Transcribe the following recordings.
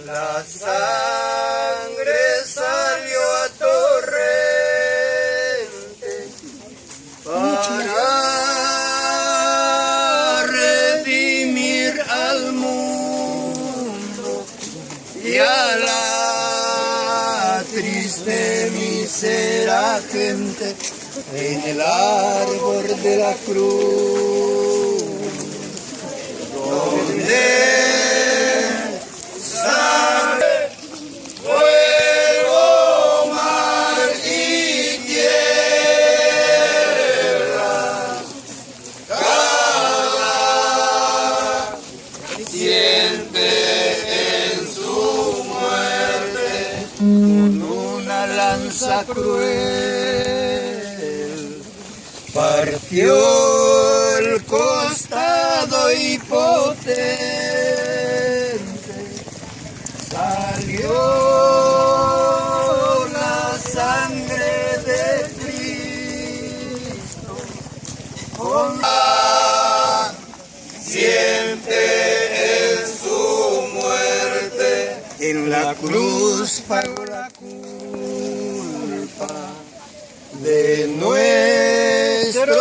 La sangre salió a torrente para redimir al mundo y a la triste mísera gente en el árbol de la cruz, donde sangre, fuego, mar y tierra, cada siente en su muerte con una lanza cruel, partió el costado y potente, salió la sangre de Cristo, con la siente en su muerte, en la cruz pagó la culpa de nuestro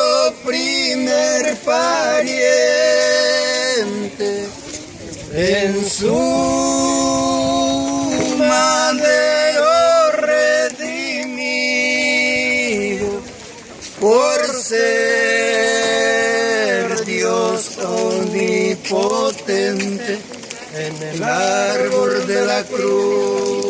primer pariente, en su madero redimido por ser Dios omnipotente en el árbol de la cruz.